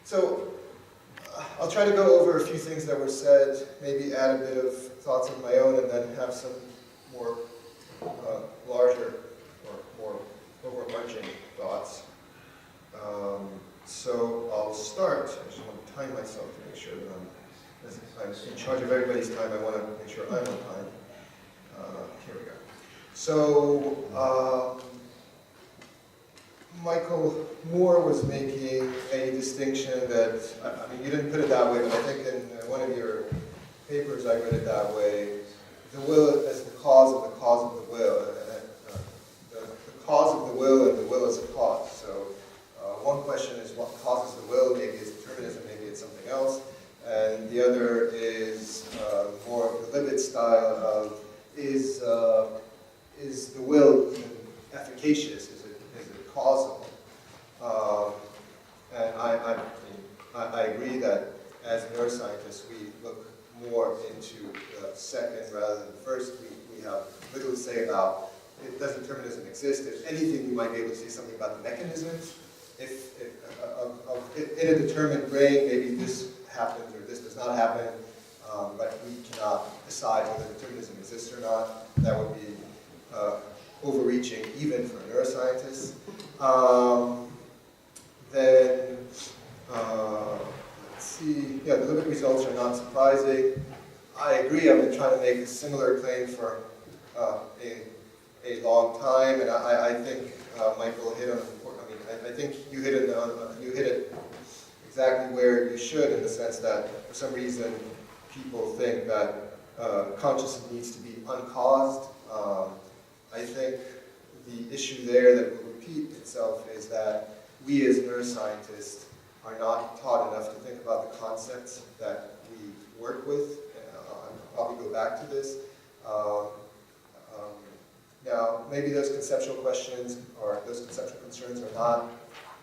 So I'll try to go over a few things that were said, maybe add a bit of thoughts of my own, and then have some more larger or more overarching thoughts. So I'll start. I just want to time myself to make sure that I'm in charge of everybody's time. I want to make sure I'm on time. Here we go. So Michael Moore was making a distinction that, I mean, you didn't put it that way, but I think in one of your papers I read it that way. The will as the cause of the will. The cause of the will and the will as a cause. So one question is what causes the will, maybe it's determinism, maybe it's something else. And the other is more of the Libet style of, is the will even efficacious? Is it causal? And I agree that as neuroscientists we look more into the second rather than the first. We have little to say about, does determinism exist? If anything, you might be able to say something about the mechanisms. If in a determined brain, maybe this happens or this does not happen, but we cannot decide whether determinism exists or not. That would be overreaching even for neuroscientists. Then, let's see, yeah, the Libet results are not surprising. I agree, I've been trying to make a similar claim for a long time, and I think Michael hit on an important, I think you hit it exactly where you should, in the sense that for some reason people think that consciousness needs to be uncaused. I think the issue there that will repeat itself is that we as neuroscientists are not taught enough to think about the concepts that we work with. I'll probably go back to this. Now, maybe those conceptual questions or those conceptual concerns are not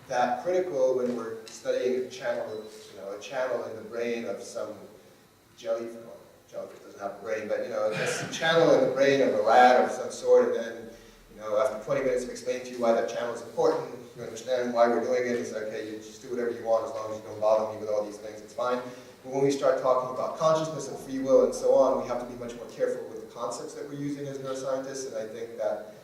that critical when we're studying a channel in the brain of some jellyfish. Well, jellyfish doesn't have a brain, but it's a channel in the brain of a rat of some sort, and then after 20 minutes of explaining to you why that channel is important, you understand why we're doing it. It's okay, you just do whatever you want as long as you don't bother me with all these things, it's fine. But when we start talking about consciousness and free will and so on, we have to be much more careful with the concepts that we're using as neuroscientists, and I think that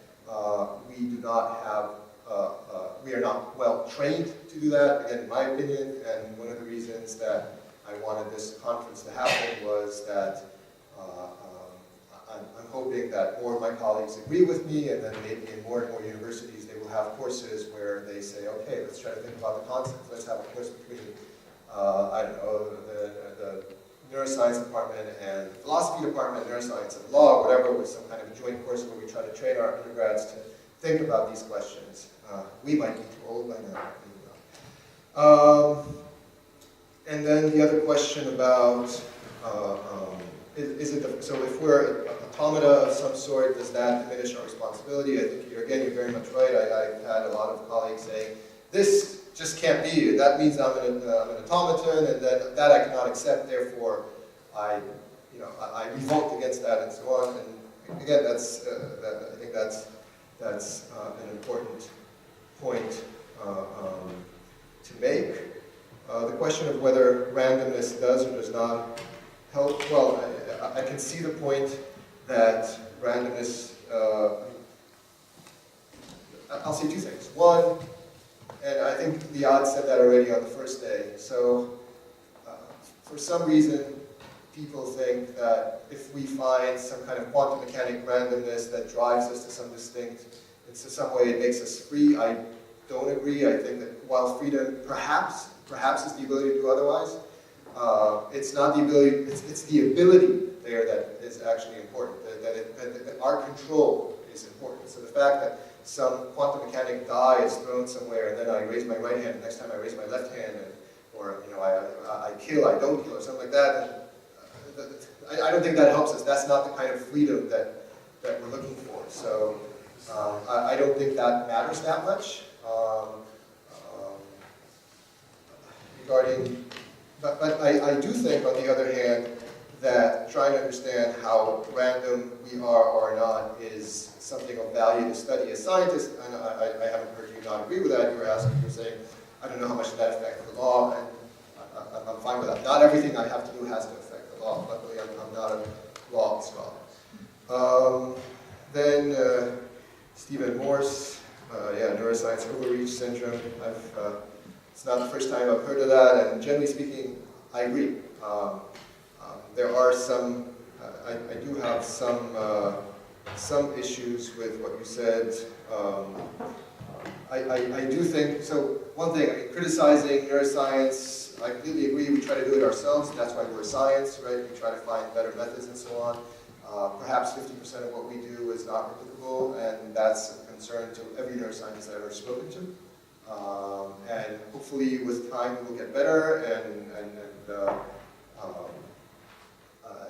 we are not well trained to do that, again, in my opinion, and one of the reasons that I wanted this conference to happen was that I'm hoping that more of my colleagues agree with me, and then maybe in more and more universities they will have courses where they say, okay, let's try to think about the concepts. Let's have a course between, I don't know, the neuroscience department and the philosophy department, neuroscience and law, whatever, with some kind of a joint course where we try to train our undergrads to think about these questions. We might be too old by now, maybe not. And then the other question about, so if we're automata of some sort, does that diminish our responsibility? I think, you're very much right. I've had a lot of colleagues saying, this just can't be. That means I'm an automaton, and that I cannot accept, therefore I revolt against that, and so on. And again, I think that's an important point to make. The question of whether randomness does or does not help, well, I can see the point that randomness, I'll say two things. One, and I think Liad said that already on the first day, so for some reason people think that if we find some kind of quantum mechanic randomness that drives us to some distinct, in some way it makes us free. I don't agree. I think that while freedom perhaps is the ability to do otherwise, it's not the ability, it's the ability there that is actually important, that our control is important. So the fact that some quantum mechanic die is thrown somewhere, and then I raise my right hand, and next time I raise my left hand, or I kill, I don't kill, or something like that, I don't think that helps us. That's not the kind of freedom that we're looking for. So I don't think that matters that much. But I do think, on the other hand, that trying to understand how random we are or not is something of value to study as scientists. And I haven't heard you not agree with that. You were saying, I don't know how much that affects the law. And I'm fine with that. Not everything I have to do has to affect the law. Luckily, I'm not a law scholar. Then Stephen Morse, neuroscience overreach syndrome. It's not the first time I've heard of that, and generally speaking, I agree. There are some, I do have some issues with what you said. I do think, so one thing, criticizing neuroscience, I completely agree, we try to do it ourselves, that's why we're science, right? We try to find better methods and so on. Perhaps 50% of what we do is not replicable, and that's a concern to every neuroscientist I've ever spoken to. And hopefully with time we'll get better, and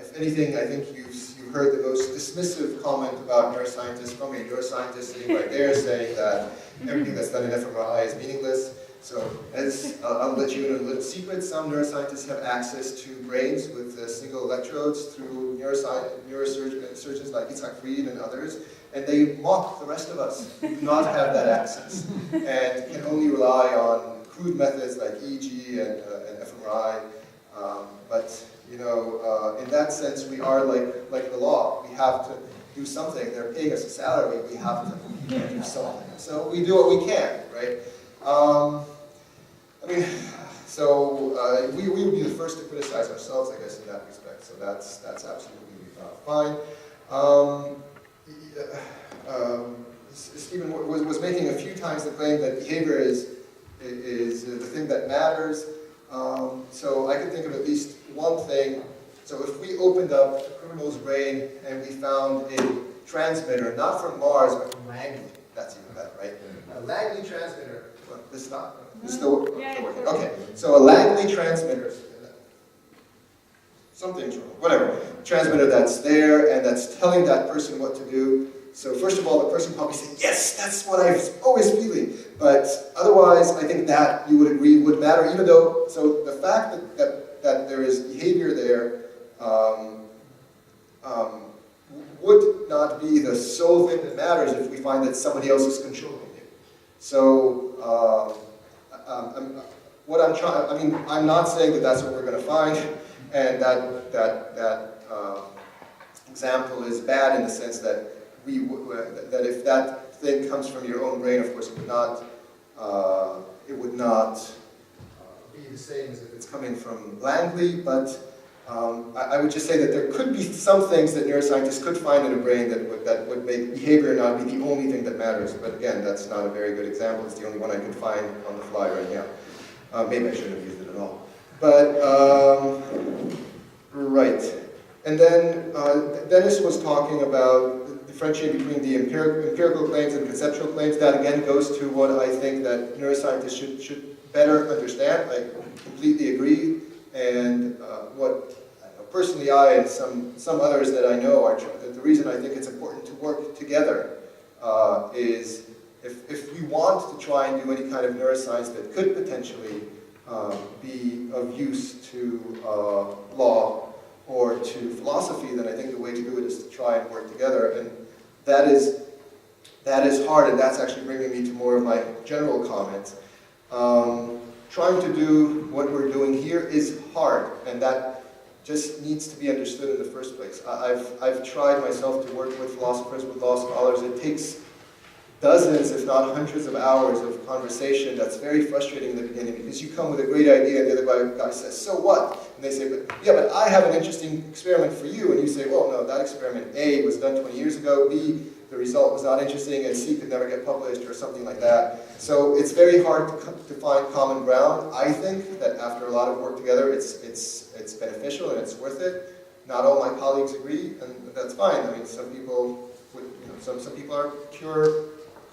if anything, I think you've heard the most dismissive comment about neuroscientists from a neuroscientist sitting right there saying that everything that's done in fMRI is meaningless. So as I'll let you in a little secret, some neuroscientists have access to brains with single electrodes through neurosurgeons like Itzhak Fried and others, and they mock the rest of us who do not have that access and can only rely on crude methods like EEG and fMRI. But you know, in that sense, we are like the law. We have to do something. They're paying us a salary. We have to do something. So we do what we can, right? I mean, so we would be the first to criticize ourselves, I guess, in that respect. So that's absolutely fine. Stephen was making a few times the claim that behavior is the thing that matters. So I could think of at least one thing. So if we opened up a criminal's brain and we found a transmitter, not from Mars, but from Langley, that's even better, right? A Langley transmitter. Well, this is not. This is still working. Okay. So a Langley transmitter. Something's wrong. Whatever. Transmitter that's there and that's telling that person what to do. So first of all, the person probably said, yes, that's what I was always feeling. But otherwise, I think that you would agree would matter, even though, so the fact that there is behavior there would not be the sole thing that matters if we find that somebody else is controlling it. So I'm not saying that that's what we're going to find, and that example is bad in the sense that that if that thing comes from your own brain, of course, it would not be the same as if it's coming from Langley, but I would just say that there could be some things that neuroscientists could find in a brain that would make behavior not be the only thing that matters. But again, that's not a very good example. It's the only one I could find on the fly right now. Maybe I shouldn't have used it at all. But, right. And then Dennis was talking about differentiating between the empirical claims and conceptual claims. That again goes to what I think that neuroscientists should better understand. I completely agree. And personally I and some others that I know are the reason I think it's important to work together is if we want to try and do any kind of neuroscience that could potentially be of use to law or to philosophy, then I think the way to do it is to try and work together. And that is hard, and that's actually bringing me to more of my general comments. Trying to do what we're doing here is hard, and that just needs to be understood in the first place. I've tried myself to work with philosophers, with law scholars. It takes dozens, if not hundreds of hours of conversation that's very frustrating in the beginning because you come with a great idea and the other guy says, so what? And they say, but I have an interesting experiment for you. And you say, well, no, that experiment A was done 20 years ago, B, the result was not interesting, and C could never get published or something like that. So it's very hard to find common ground. I think that after a lot of work together, it's beneficial and it's worth it. Not all my colleagues agree, and that's fine. I mean, some people some people are pure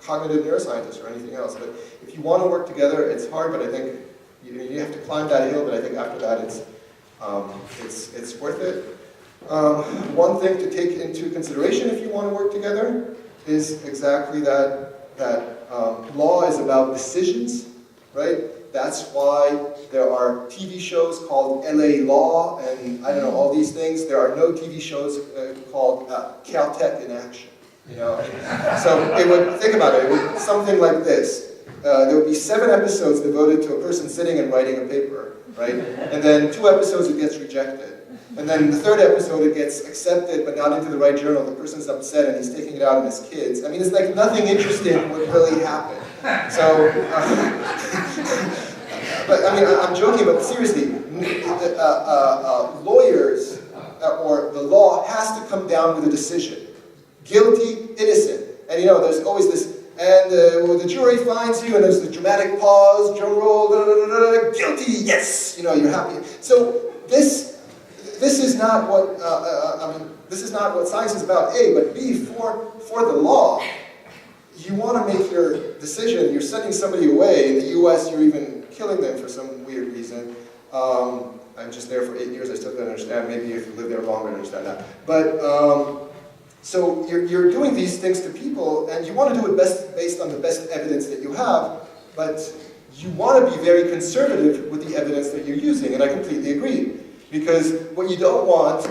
cognitive neuroscientists or anything else. But if you want to work together, it's hard, but I think you have to climb that hill, but I think after that it's worth it. One thing to take into consideration if you want to work together is exactly that law is about decisions, right? That's why there are TV shows called LA Law and I don't know, all these things. There are no TV shows called Caltech in Action. So it would, think about it, it would something like this. there would be 7 episodes devoted to a person sitting and writing a paper, right? And then 2 episodes it gets rejected. And then the 3rd episode it gets accepted but not into the right journal. The person's upset and he's taking it out on his kids. I mean, it's like nothing interesting would really happen. So, but I mean, I'm joking, but seriously, lawyers or the law has to come down with a decision. Guilty, innocent. And you know, there's always this, and the jury finds you, and there's the dramatic pause, drum roll, da, da, da, da, guilty, yes, you know, you're happy. So this is not what I mean. This is not what science is about. A, but B, for the law, you want to make your decision. You're sending somebody away. In the U.S., you're even killing them for some weird reason. I'm just there for 8 years. I still don't understand. Maybe if you live there longer, I understand that. But so you're doing these things to people, and you want to do it based on the best evidence that you have, but you want to be very conservative with the evidence that you're using, and I completely agree. Because what you don't want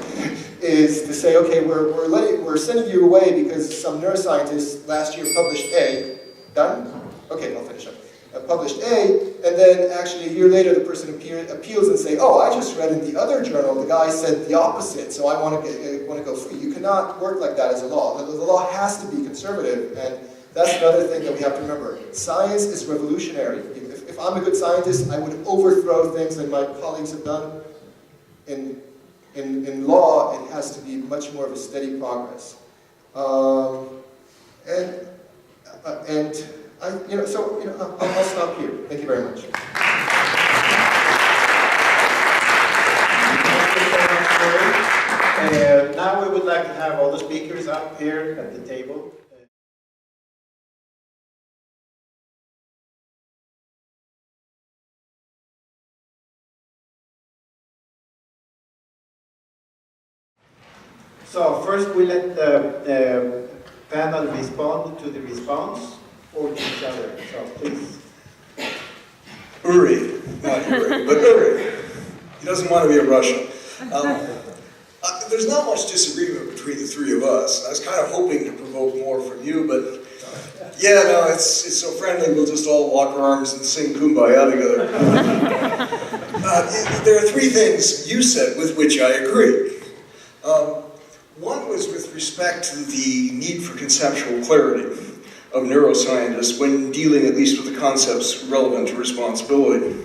is to say, okay, we're sending you away because some neuroscientist last year published A, done? Okay, I'll finish up. Published A, and then actually a year later the person appeals and say, oh, I just read in the other journal, the guy said the opposite, so I want to go free. You cannot work like that as a law. The law has to be conservative, and that's another thing that we have to remember. Science is revolutionary. If I'm a good scientist, I would overthrow things that my colleagues have done. In law, it has to be much more of a steady progress. I'll stop here. Thank you very much. And now we would like to have all the speakers up here at the table. So first we let the panel respond to the response or to each other. So please. Uri, not Uri, but Uri. He doesn't want to be a Russian. There's not much disagreement between the three of us. I was kind of hoping to provoke more from you, but yeah, no, it's so friendly. We'll just all lock our arms and sing Kumbaya together. There are 3 things you said with which I agree. One was with respect to the need for conceptual clarity of neuroscientists when dealing at least with the concepts relevant to responsibility.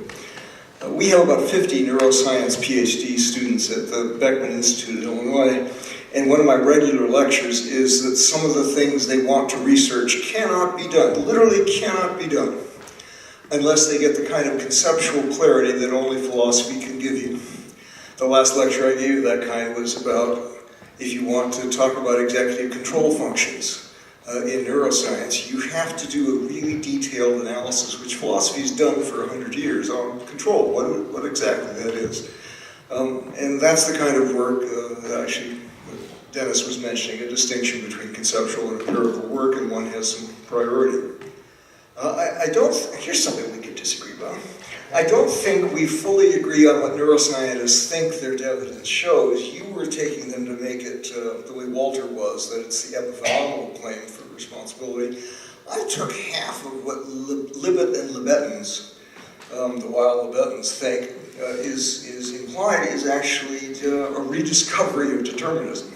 We have about 50 neuroscience PhD students at the Beckman Institute in Illinois, and one of my regular lectures is that some of the things they want to research cannot be done, literally cannot be done, unless they get the kind of conceptual clarity that only philosophy can give you. The last lecture I gave that kind was about if you want to talk about executive control functions in neuroscience, you have to do a really detailed analysis, which philosophy has done for 100 years on control, what exactly that is. And that's the kind of work that actually Dennis was mentioning, a distinction between conceptual and empirical work, and one has some priority. Here's something we could disagree about. I don't think we fully agree on what neuroscientists think their evidence shows. You were taking them to make it the way Walter was, that it's the epiphenomenal claim for responsibility. I took half of what Libet and Lebetins, the wild Lebetins, think is implied is actually a rediscovery of determinism.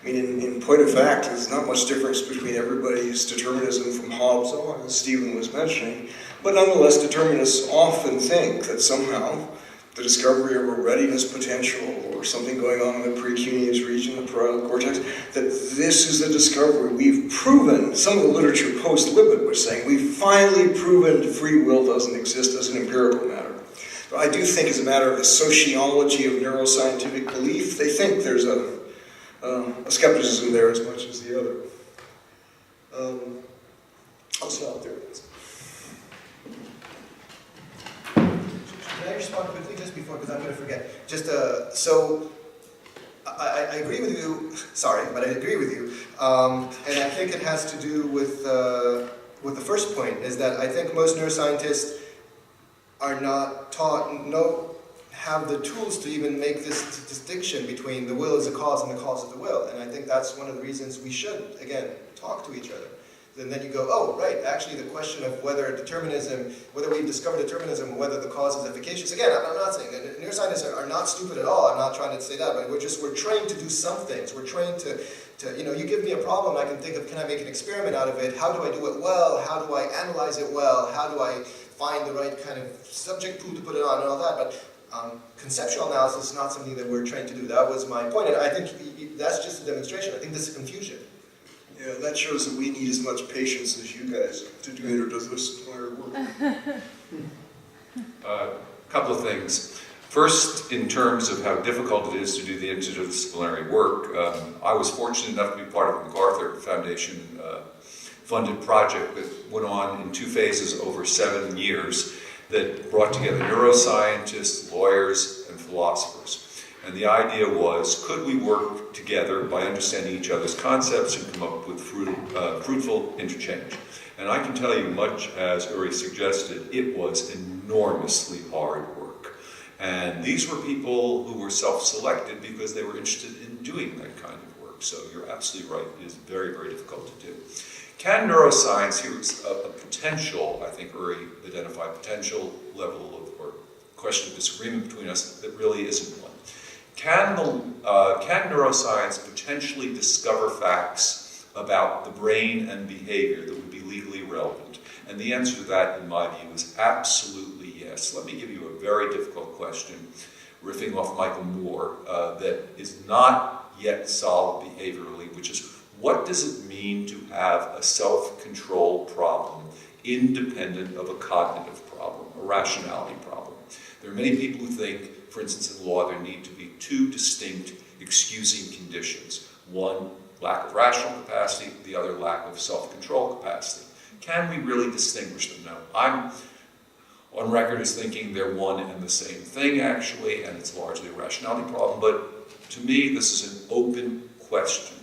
I mean, in point of fact, there's not much difference between everybody's determinism from Hobbes on, as Stephen was mentioning, but nonetheless, determinists often think that somehow the discovery of a readiness potential or something going on in the precuneus region, the parietal cortex, that this is a discovery. We've proven, some of the literature post-Libet was saying, we've finally proven free will doesn't exist as an empirical matter. But I do think as a matter of the sociology of neuroscientific belief, they think there's a skepticism there as much as the other. I'll stop there. Can I respond quickly just before, because I'm going to forget. Just so I agree with you. Sorry, but I agree with you, and I think it has to do with the first point. Is that I think most neuroscientists are not taught, have the tools to even make this distinction between the will as a cause and the cause of the will. And I think that's one of the reasons we should, again, talk to each other. and then you go, oh, right, actually the question of whether we've discovered determinism, whether the cause is efficacious. Again, I'm not saying that neuroscientists are not stupid at all. I'm not trying to say that, but we're trained to do some things. We're trained to you give me a problem, I can think of, can I make an experiment out of it? How do I do it well? How do I analyze it well? How do I find the right kind of subject pool to put it on and all that? But conceptual analysis is not something that we're trained to do. That was my point, and I think that's just a demonstration. I think this is confusion. Yeah, that shows that we need as much patience as you guys to do interdisciplinary work. Couple of things. First, in terms of how difficult it is to do the interdisciplinary work, I was fortunate enough to be part of the Agora Foundation funded project that went on in 2 phases over 7 years that brought together neuroscientists, lawyers, and philosophers. And the idea was, could we work together by understanding each other's concepts and come up with fruitful interchange? And I can tell you, much as Uri suggested, it was enormously hard work. And these were people who were self-selected because they were interested in doing that kind of work. So you're absolutely right, it is very, very difficult to do. Can neuroscience, here's a potential, I think Uri identified, potential level of, or question of disagreement between us that really isn't one. Can neuroscience potentially discover facts about the brain and behavior that would be legally relevant? And the answer to that, in my view, is absolutely yes. Let me give you a very difficult question, riffing off Michael Moore, that is not yet solved behaviorally, which is, what does it mean to have a self-control problem independent of a cognitive problem, a rationality problem? There are many people who think, for instance, in law, there need to be 2 distinct excusing conditions. One, lack of rational capacity, the other, lack of self-control capacity. Can we really distinguish them? Now, I'm on record as thinking they're one and the same thing, actually, and it's largely a rationality problem, but to me, this is an open question.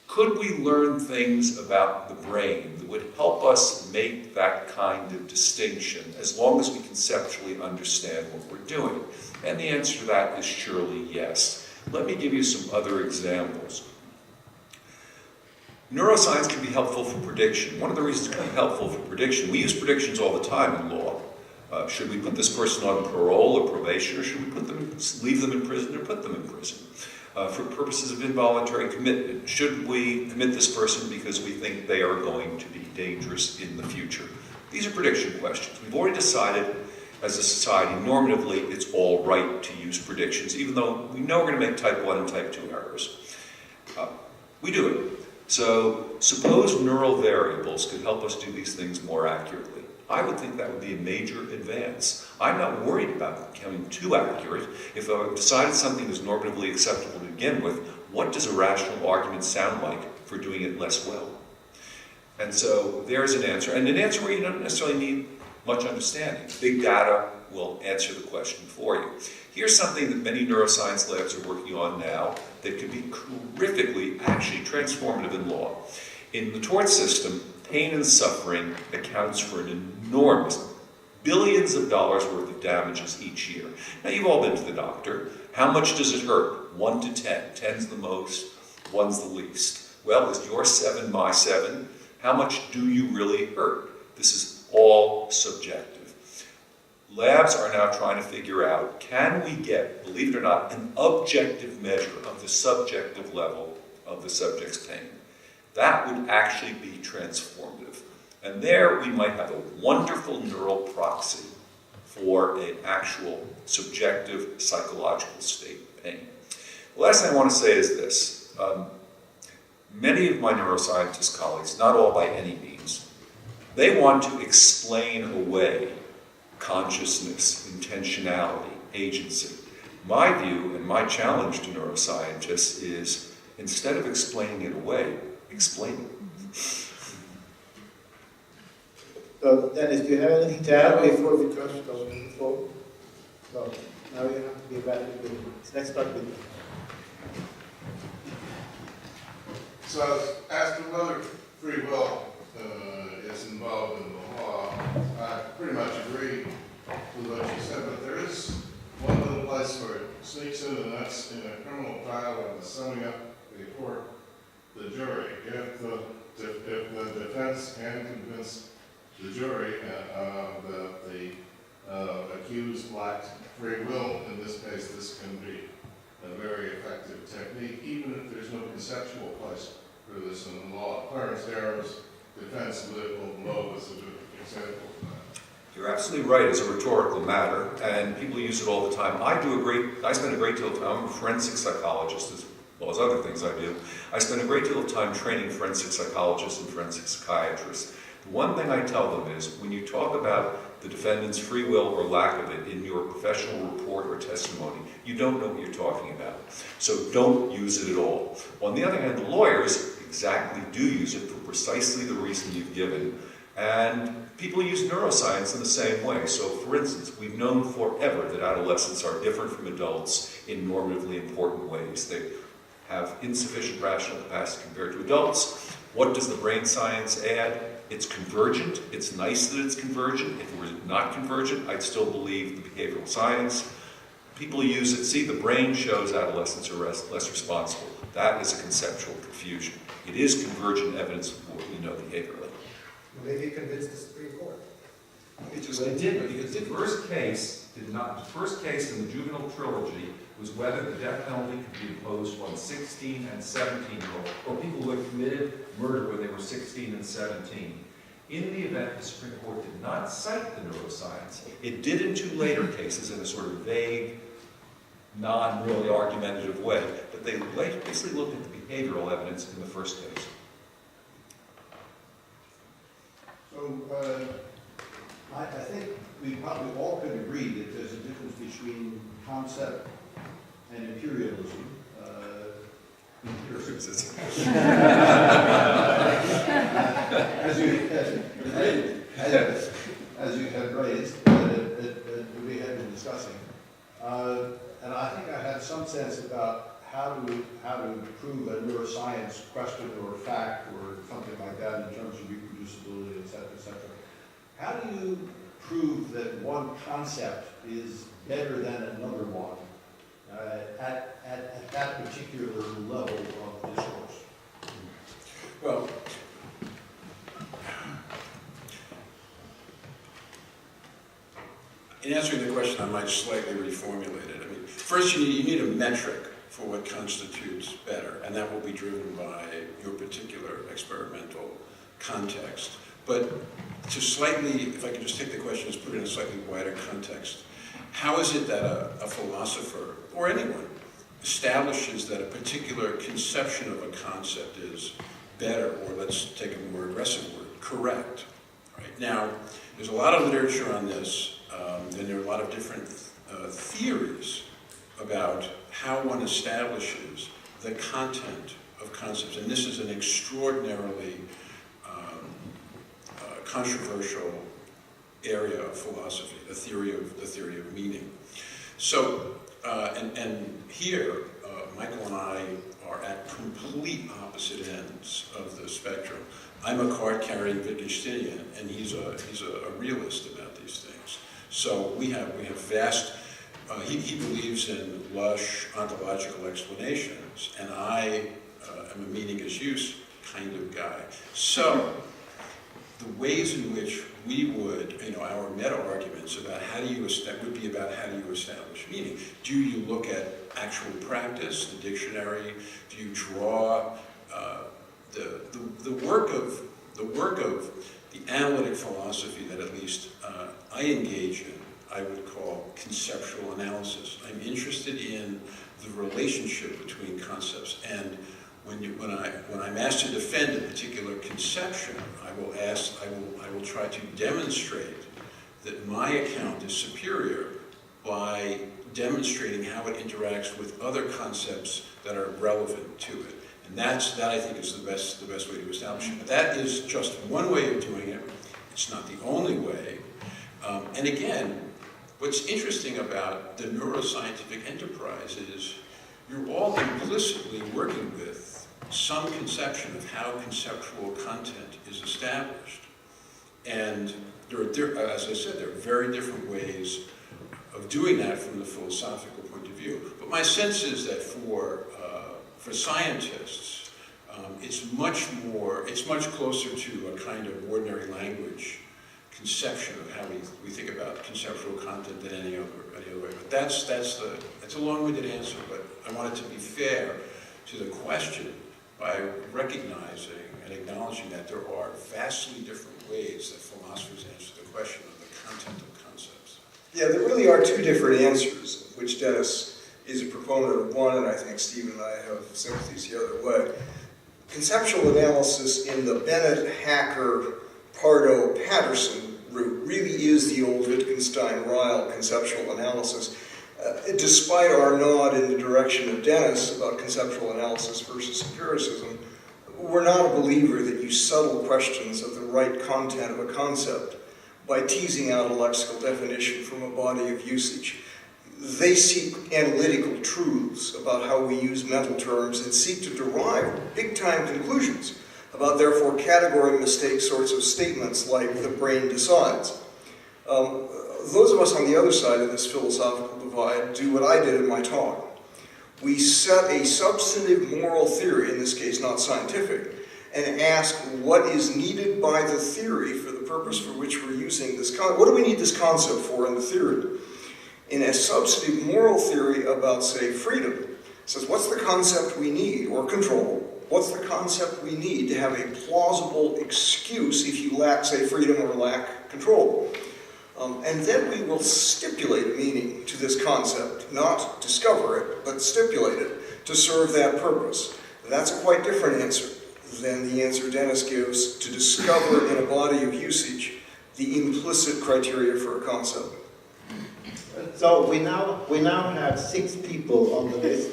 Could we learn things about the brain that would help us make that kind of distinction as long as we conceptually understand what we're doing? And the answer to that is surely yes. Let me give you some other examples. Neuroscience can be helpful for prediction. One of the reasons it can be helpful for prediction, we use predictions all the time in law. Should we put this person on parole or probation, or should we leave them in prison or put them in prison? For purposes of involuntary commitment, should we commit this person because we think they are going to be dangerous in the future? These are prediction questions. We've already decided as a society, normatively, it's all right to use predictions, even though we know we're going to make type 1 and type 2 errors. We do it. So suppose neural variables could help us do these things more accurately. I would think that would be a major advance. I'm not worried about becoming too accurate. If I've decided something is normatively acceptable to begin with, what does a rational argument sound like for doing it less well? And so there's an answer. And an answer where you don't necessarily need much understanding. Big data will answer the question for you. Here's something that many neuroscience labs are working on now that could be terrifically, actually transformative in law. In the tort system, pain and suffering accounts for an enormous billions of dollars worth of damages each year. Now, you've all been to the doctor. How much does it hurt? 1 to 10. 10's the most, 1's the least. Well, is your 7 my 7? How much do you really hurt? This is all subjective. Labs are now trying to figure out, can we get, believe it or not, an objective measure of the subjective level of the subject's pain? That would actually be transformative. And there we might have a wonderful neural proxy for an actual subjective psychological state of pain. The last thing I want to say is this. Many of my neuroscientist colleagues, not all by any means, they want to explain away consciousness, intentionality, agency. My view and my challenge to neuroscientists is, instead of explaining it away, explain it. So, Dennis, do you have anything to add before we touch on the floor? So, now you have to be back with, let's start with you. So I was asking whether free will is involved in the law. I pretty much agree with what you said, but there is one little place where it sneaks in, and that's in a criminal trial when the summing up before the jury. If the defense can convince the jury that the accused lacked free will. In this case, this can be a very effective technique, even if there's no conceptual place for this in the law. Clarence Darrow's defense of liberal blow is a good example of that. You're absolutely right. It's a rhetorical matter, and people use it all the time. I spend a great deal of time. I'm a forensic psychologist, as well as other things I do. I spend a great deal of time training forensic psychologists and forensic psychiatrists. The one thing I tell them is, when you talk about the defendant's free will or lack of it in your professional report or testimony, you don't know what you're talking about. So don't use it at all. On the other hand, the lawyers exactly do use it for precisely the reason you've given. And people use neuroscience in the same way. So, for instance, we've known forever that adolescents are different from adults in normatively important ways. They have insufficient rational capacity compared to adults. What does the brain science add? It's convergent. It's nice that it's convergent. If it were not convergent, I'd still believe the behavioral science. People use it. See, the brain shows adolescents are less responsible. That is a conceptual confusion. It is convergent evidence of what we know behaviorally. Maybe it convinced the Supreme Court. It just But it did, because the first case in the juvenile trilogy was whether the death penalty could be imposed on 16 and 17-year-olds, or people who had committed murder when they were 16 and 17. In the event the Supreme Court did not cite the neuroscience, It did in two later cases in a sort of vague, non-really argumentative way, but they basically looked at the behavioral evidence in the first case. So, I think we probably all could agree that there's a difference between concept and imperialism. As you had raised, that we had been discussing. And I think I had some sense about how to prove a neuroscience question or fact or something like that in terms of reproducibility, et cetera, et cetera. How do you prove that one concept is better than another one at that particular level of discourse? well, In answering the question, I might slightly reformulate it. I mean, first you need a metric for what constitutes better, and that will be driven by your particular experimental context. But to slightly, if I could just take the question and put it in a slightly wider context, how is it that a philosopher, or anyone, establishes that a particular conception of a concept is better, or let's take a more aggressive word, correct? Right? Now, there's a lot of literature on this, and there are a lot of different theories about how one establishes the content of concepts, and this is an extraordinarily controversial area of philosophy, the theory of meaning. So, and here, Michael and I are at complete opposite ends of the spectrum. I'm a card-carrying Wittgensteinian, and he's a realist about these things. So we have vast. He believes in lush ontological explanations, and I am a meaning as use kind of guy. So the ways in which we would, our meta-arguments about would be about how do you establish meaning. Do you look at actual practice, the dictionary? Do you draw the work of the analytic philosophy that at least I engage in? I would call conceptual analysis. I'm interested in the relationship between concepts, and when I'm asked to defend a particular conception, I will try to demonstrate that my account is superior by demonstrating how it interacts with other concepts that are relevant to it. And that I think is the best way to establish it. But that is just one way of doing it. It's not the only way. And again, what's interesting about the neuroscientific enterprise is you're all implicitly working with some conception of how conceptual content is established. And as I said, there are very different ways of doing that from the philosophical point of view. But my sense is that for scientists, it's much closer to a kind of ordinary language conception of how we think about conceptual content than any other way. But that's a long-winded answer, but I wanted to be fair to the question by recognizing and acknowledging that there are vastly different ways that philosophers answer the question of the content of concepts. Yeah, there really are two different answers, which Dennis is a proponent of one, and I think Steve and I have sympathies the other way. Conceptual analysis in the Bennett, Hacker, Pardo, Patterson route really is the old Wittgenstein-Ryle conceptual analysis. Despite our nod in the direction of Dennis about conceptual analysis versus empiricism, we're not a believer that you settle questions of the right content of a concept by teasing out a lexical definition from a body of usage. They seek analytical truths about how we use mental terms and seek to derive big-time conclusions about, therefore, category mistake sorts of statements like the brain decides. Those of us on the other side of this philosophical divide do what I did in my talk. We set a substantive moral theory, in this case not scientific, and ask what is needed by the theory for the purpose for which we're using this concept. What do we need this concept for in the theory? In a substantive moral theory about, say, freedom, it says, what's the concept we need, or control? What's the concept we need to have a plausible excuse if you lack, say, freedom or lack control? And then we will stipulate meaning to this concept, not discover it, but stipulate it to serve that purpose. That's a quite different answer than the answer Dennis gives to discover in a body of usage the implicit criteria for a concept. So we now have 6 people on the list,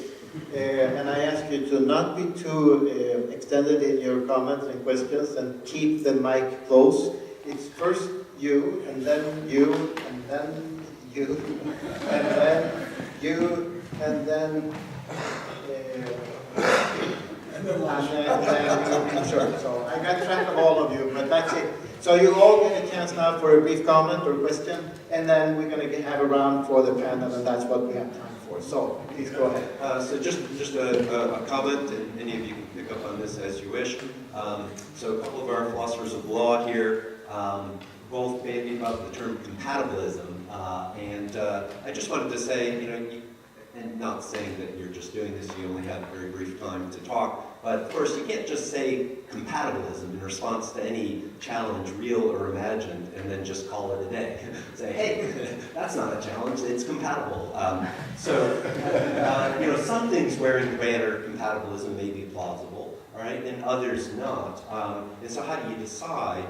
and I ask you to not be too extended in your comments and questions, and keep the mic close. It's first you, and then you, and then you, and then you, and then sure. So I got track of all of you, but that's it. So you all get a chance now for a brief comment or question, and then we're going to have a round for the panel, and that's what we have time for. So please go ahead. So just a comment, and any of you can pick up on this as you wish. So a couple of our philosophers of law here both bandied about the term compatibilism, and I just wanted to say, and not saying that you're just doing this, you only have a very brief time to talk, but of course you can't just say compatibilism in response to any challenge, real or imagined, and then just call it a day. Say, hey, that's not a challenge, it's compatible. Some things wherein the banner compatibilism may be plausible, all right, and others not. And so how do you decide?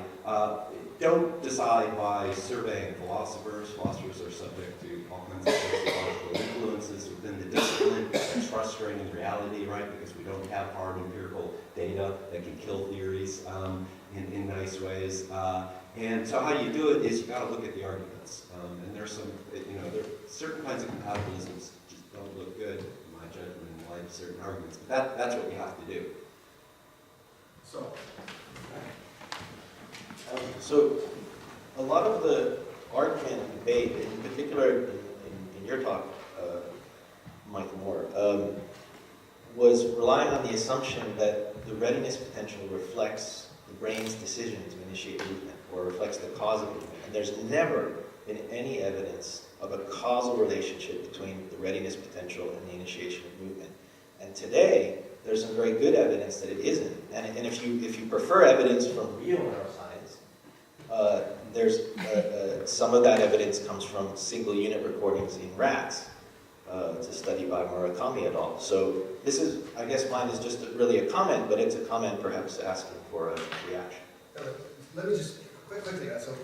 Don't decide by surveying philosophers. Philosophers are subject to all kinds of sociological influences within the discipline. It's frustrating in reality, right? Because we don't have hard empirical data that can kill theories in nice ways. And so how you do it is you got to look at the arguments. And there's some, there are certain kinds of compatibilisms just don't look good, in my judgment, in light of certain arguments. But that's what you have to do. So a lot of the argument and debate, in particular in your talk, Michael Moore, was relying on the assumption that the readiness potential reflects the brain's decision to initiate movement, or reflects the cause of movement. And there's never been any evidence of a causal relationship between the readiness potential and the initiation of movement. And today, there's some very good evidence that it isn't. And if you prefer evidence from real neuroscience, there's some of that evidence comes from single unit recordings in rats. It's a study by Murakami et al. So this is, I guess mine is just really a comment, but it's a comment perhaps asking for a reaction. Let me just quickly add. So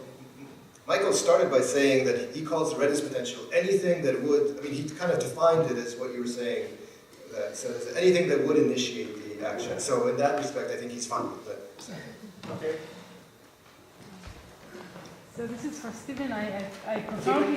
Michael started by saying that he calls the readiness potential anything that would, he kind of defined it as what you were saying, that says anything that would initiate the action. So in that respect, I think he's fine with that. Okay. So this is for Stephen. I profoundly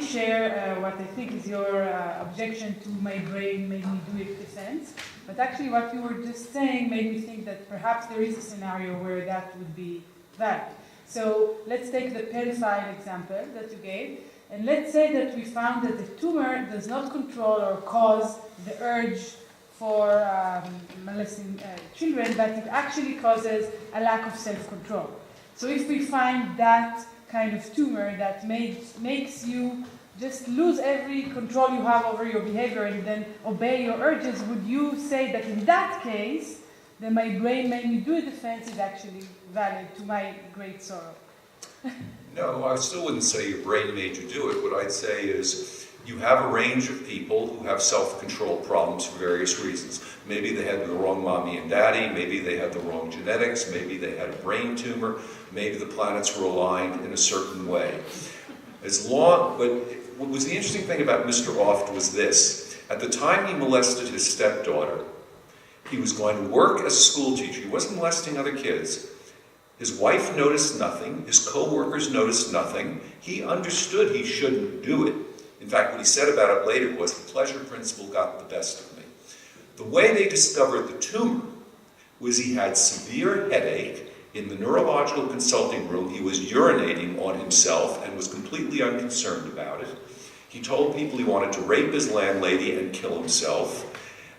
share what I think is your objection to my brain made me do it sense. But actually what you were just saying made me think that perhaps there is a scenario where that would be valid. So let's take the pedophile example that you gave. And let's say that we found that the tumor does not control or cause the urge for molesting children, but it actually causes a lack of self-control. So if we find that kind of tumor that makes you just lose every control you have over your behavior and then obey your urges, would you say that in that case, the my brain made me do a defense is actually valid to my great sorrow? No, I still wouldn't say your brain made you do it. What I'd say is you have a range of people who have self-control problems for various reasons. Maybe they had the wrong mommy and daddy, maybe they had the wrong genetics, maybe they had a brain tumor, maybe the planets were aligned in a certain way. But what was the interesting thing about Mr. Oft was this. At the time he molested his stepdaughter, he was going to work as a school teacher. He wasn't molesting other kids. His wife noticed nothing. His co-workers noticed nothing. He understood he shouldn't do it. In fact, what he said about it later was, the pleasure principle got the best of me. The way they discovered the tumor was he had severe headache. In the neurological consulting room, he was urinating on himself and was completely unconcerned about it. He told people he wanted to rape his landlady and kill himself.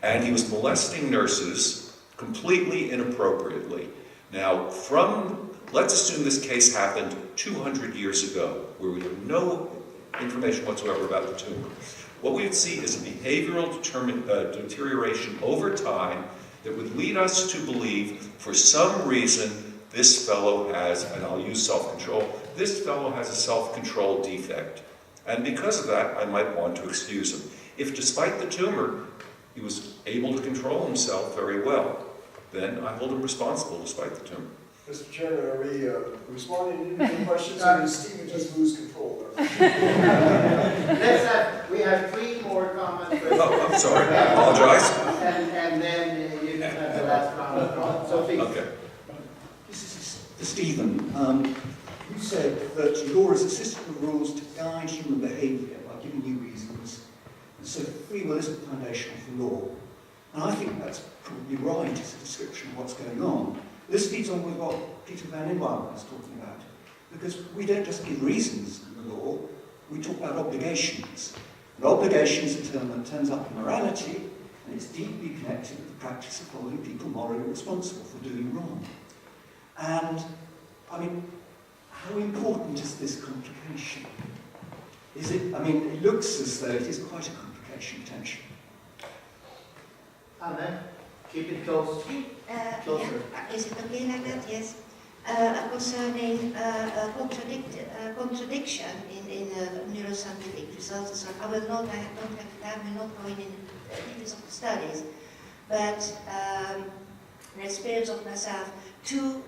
And he was molesting nurses completely inappropriately. Now, let's assume this case happened 200 years ago, where we have no information whatsoever about the tumor. What we would see is a behavioral deterioration over time that would lead us to believe, for some reason, this fellow has, and I'll use self-control, this fellow has a self-control defect. And because of that, I might want to excuse him. If despite the tumor, he was able to control himself very well, then I hold him responsible despite the tumor. Mr. Chairman, are we responding to any questions, or does Stephen just lose control? We have 3 more comments. Oh, I'm sorry, I apologize. And then you can have the last round. So please. Okay. This is Stephen. You said that law is a system of rules to guide human behaviour by giving you reasons. So free will is a foundation for law. And I think that's probably right as a description of what's going on. This feeds on with what Peter Van Inwaal was talking about. Because we don't just give reasons in the law, we talk about obligations. And obligations are a term that turns up in morality, and it's deeply connected with the practice of holding people morally responsible for doing wrong. And, I mean, how important is this complication? Is it, I mean, it looks as though it is quite a complication potentially. Anne, keep it close. Closer. Yeah. Is it okay like that? Yes. Concerning contradiction in neuroscientific results, so I will not, I don't have time, we're not going in details of the studies, but an experience of myself, two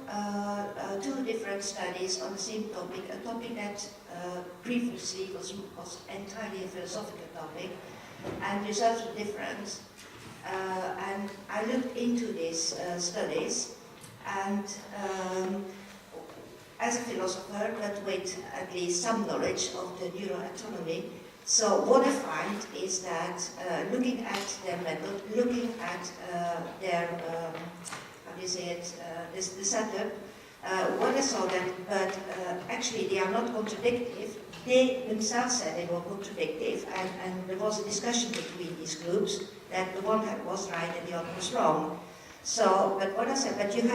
different studies on the same topic, a topic that previously was entirely a philosophical topic, and results were different. And I looked into these studies, and as a philosopher, but with at least some knowledge of the neuroanatomy. So what I find is that looking at their method, looking at their, how do you say it, the setup, what I saw that, but actually they are not contradictive. They themselves said they were contradictive, and there was a discussion between these groups that the one was right and the other was wrong. So, but what I said, but you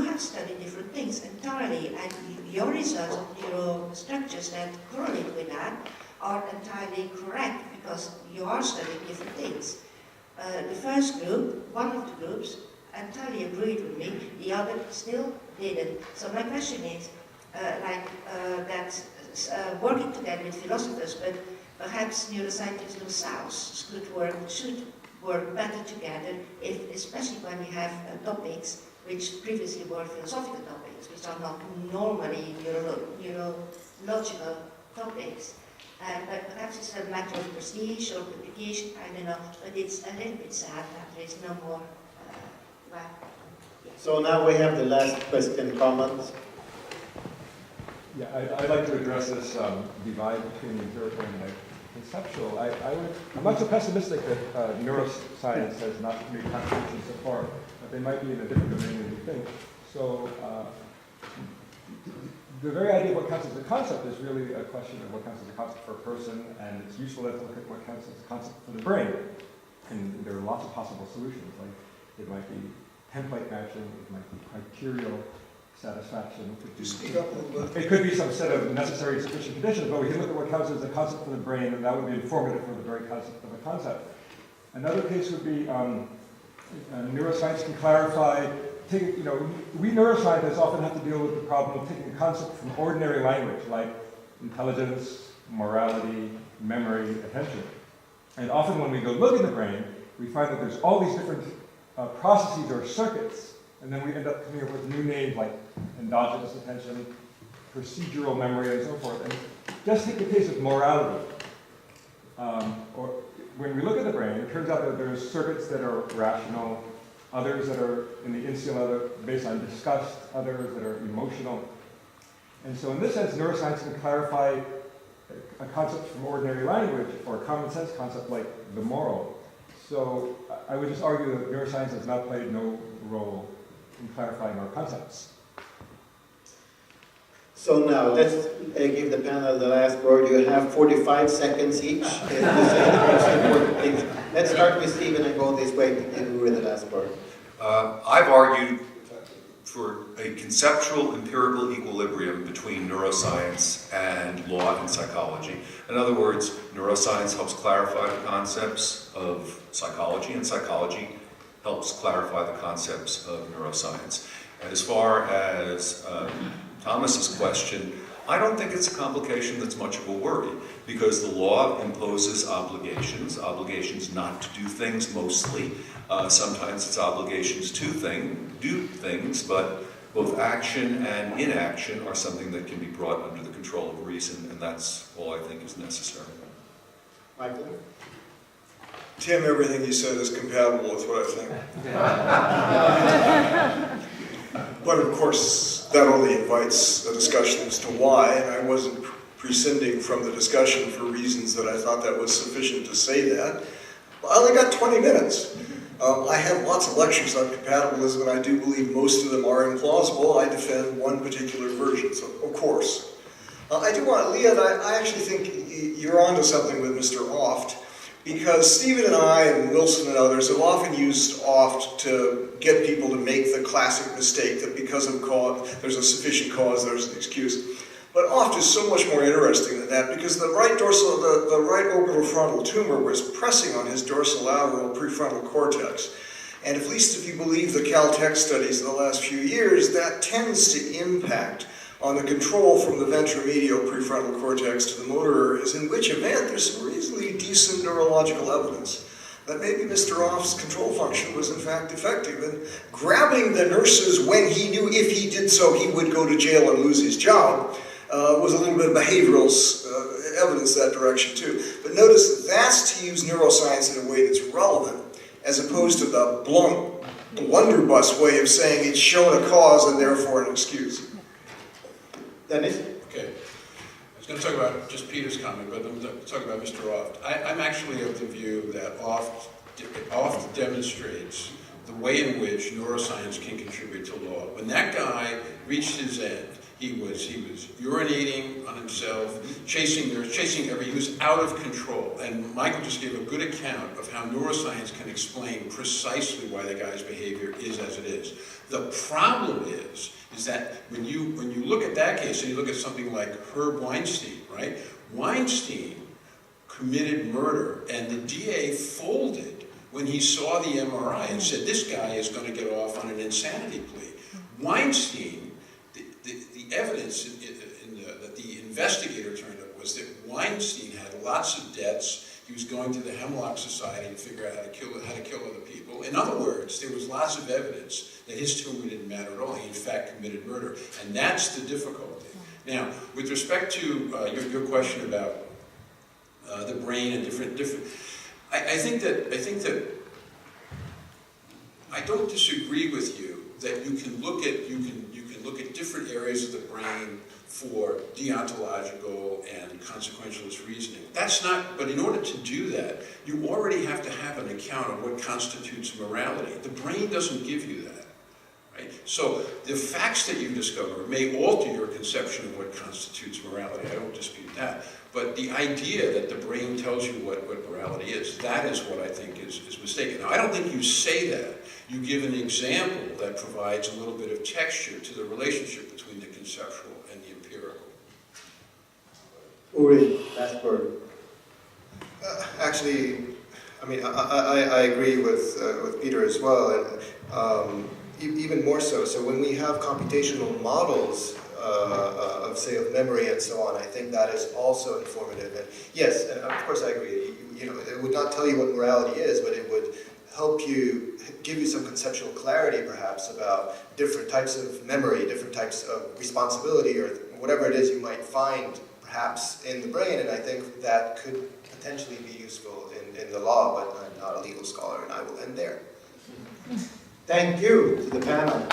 have studied different things entirely, and your results of neurostructures that correlate with that are entirely correct, because you are studying different things. The first group, one of the groups, entirely agreed with me, the other still didn't. So my question is, working together with philosophers, but perhaps neuroscientists themselves should work better together, especially when we have topics which previously were philosophical topics, which are not normally neurological topics. But perhaps it's a matter of prestige or publication, I don't know, but it's a little bit sad that there is no more. So now we have the last question, comments. Yeah, I'd like to address this divide between the empirical and the conceptual. I'm not so pessimistic that neuroscience has not made contributions so far, but they might be in a different domain than we think. So the very idea of what counts as a concept is really a question of what counts as a concept for a person, and it's useful to look at what counts as a concept for the brain. And there are lots of possible solutions, like it might be template matching, it might be criteria satisfaction. Speak up a little bit. It could be some set of necessary and sufficient conditions, but we can look at what counts as a concept for the brain, and that would be informative for the very concept of a concept. Another case would be neuroscience can clarify. We neuroscientists often have to deal with the problem of taking a concept from ordinary language, like intelligence, morality, memory, attention. And often when we go look in the brain, we find that there's all these different processes or circuits, and then we end up coming up with new names like endogenous attention, procedural memory, and so forth. And just take the case of morality. Or when we look at the brain, it turns out that there's circuits that are rational, others that are in the insula based on disgust, others that are emotional. And so in this sense, neuroscience can clarify a concept from ordinary language or a common sense concept like the moral. So I would just argue that neuroscience has not played no role in clarifying our concepts. So now, let's give the panel the last word. You have 45 seconds each to say the most important things. Let's start with Stephen and go this way to give Uri the last word. I've argued for a conceptual empirical equilibrium between neuroscience and law and psychology. In other words, neuroscience helps clarify the concepts of psychology, and psychology helps clarify the concepts of neuroscience. And as far as Thomas's question, I don't think it's a complication that's much of a worry, because the law imposes obligations not to do things mostly. Sometimes it's obligations to do things, but both action and inaction are something that can be brought under the control of reason, and that's all I think is necessary. Michael? Tim, everything you said is compatible with what I think. But of course, that only invites a discussion as to why, and I wasn't prescinding from the discussion for reasons that I thought that was sufficient to say that. I only got 20 minutes. I have lots of lectures on compatibilism, and I do believe most of them are implausible. I defend one particular version, so of course. I do want, Leon, I actually think you're onto something with Mr. Oft, because Stephen and I and Wilson and others have often used Oft to get people to make the classic mistake that because of cause, there's a sufficient cause, there's an excuse. But Oft is so much more interesting than that, because the right orbital frontal tumor was pressing on his dorsolateral prefrontal cortex. And at least if you believe the Caltech studies in the last few years, that tends to impact on the control from the ventromedial prefrontal cortex to the motor areas, in which event there's some reasonably decent neurological evidence that maybe Mr. Oft's control function was in fact effective. And grabbing the nurses when he knew if he did so he would go to jail and lose his job was a little bit of behavioral evidence that direction too. But notice that's to use neuroscience in a way that's relevant, as opposed to the blunt, blunderbuss way of saying it's shown a cause and therefore an excuse. Dennis? Okay. I was going to talk about just Peter's comment, but I'm going to talk about Mr. Oft. I'm actually of the view that Oft demonstrates the way in which neuroscience can contribute to law. When that guy reached his end, he was urinating on himself, he was out of control. And Michael just gave a good account of how neuroscience can explain precisely why the guy's behavior is as it is. The problem is that when you look at that case and you look at something like Herb Weinstein, right? Weinstein committed murder, and the DA folded when he saw the MRI and said, this guy is going to get off on an insanity plea. Weinstein, the evidence that the investigator turned up was that Weinstein had lots of debts. He was going to the Hemlock Society to figure out how to kill other people. In other words, there was lots of evidence that his tumor didn't matter at all. He, in fact, committed murder. And that's the difficulty. Now, with respect to your question about the brain and different I think that I don't disagree with you that you can look at different areas of the brain for deontological and consequentialist reasoning. But in order to do that, you already have to have an account of what constitutes morality. The brain doesn't give you that, right? So the facts that you discover may alter your conception of what constitutes morality. I don't dispute that. But the idea that the brain tells you what morality is, that is what I think is mistaken. Now, I don't think you say that. You give an example that provides a little bit of texture to the relationship between the conceptual and the empirical. Uri, last word. Actually, I mean, I agree with Peter as well, and even more so. So when we have computational models of, say, of memory and so on, I think that is also informative. And yes, and of course I agree. You know, it would not tell you what morality is, but it would help you, give you some conceptual clarity, perhaps, about different types of memory, different types of responsibility, or whatever it is you might find, perhaps, in the brain. And I think that could potentially be useful in the law, but I'm not a legal scholar, and I will end there. Thank you to the panel.